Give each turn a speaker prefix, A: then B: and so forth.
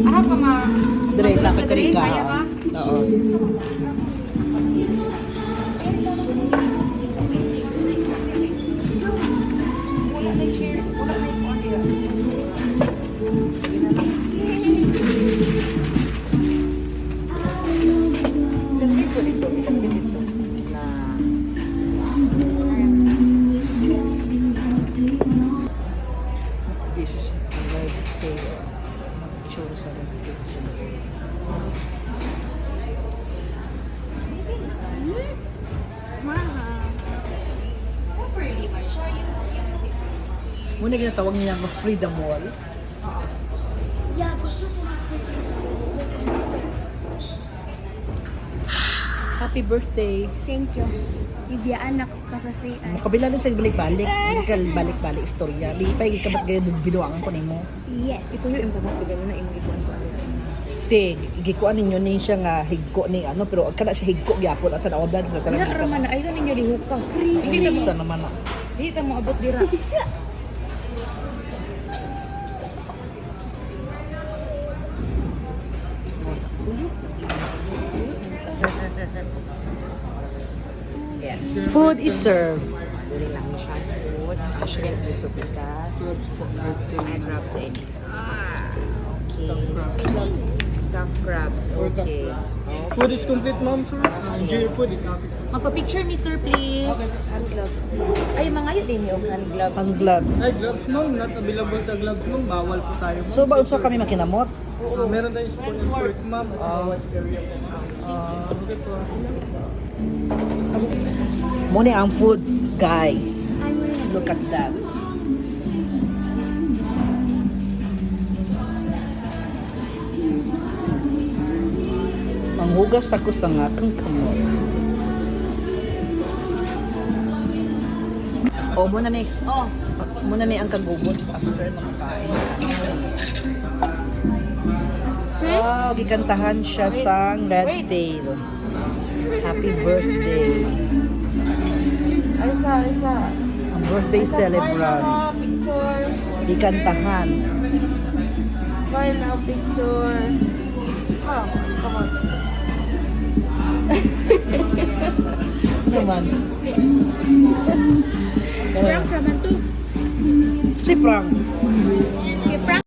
A: Aha pa ma.
B: Direct na pagkarika.
A: Kaya ba?
B: Oo.
A: Wala na share. Wala na yung ano yan. Dito dito. Isang dito. Na.
B: This is a red tail. Picture sa red tail. Muna ginatawag niya ng Freedom Wall.
C: Yeah, gusto ko.
B: Happy birthday!
C: Thank you. Ibiyaan ako kasasian.
B: Makabila lang sa balik-balik. Hindi ka balik-balik istorya. Lipay, ka mas gaya binuangan ko nimo.
C: Yes.
A: Ito yung impamot ko gano'n na imikuan ko.
B: Te, gikuan ninyo ni siya nga higko ni ano, pero kada siya higko gyapon at tanawadan sa
A: Wala
B: talaga
A: raman na. Ay, ganun yung lihukang.
B: Hindi sa naman na.
A: Hindi ta mo abot dira. Yeah.
B: Food is served.
A: Dili lang siya food. Shrimp dito pitas. And crabs any. Okay. Stuffed crabs. Okay.
D: Food is complete, ma'am, sir. Enjoy your food.
A: Magpa-picture me, sir, please. Hand gloves. Ay, mga yun din yung hand gloves.
B: Ang gloves.
D: Ay, gloves, ma'am. Not available na gloves, ma'am. Bawal po tayo, ma'am.
B: So, baon sa kami makinamot?
D: Meron tayong spoon and fork, ma'am. Bawal area po, ma'am. Okay po.
B: Muna ang foods, guys. Look at that. Manghugas ako sa akong kamot. O, muna ni.
A: Oh.
B: Muna ni ang kagubot after makakain. Wow, gikantahan siya sa Red Tail. Happy birthday.
A: Isa.
B: Ang birthday celebrant.
A: Picture.
B: Gikantahan.
A: Smile now, picture. Oh, come on.
B: Naman.
C: Prank naman to.
B: Si Frank.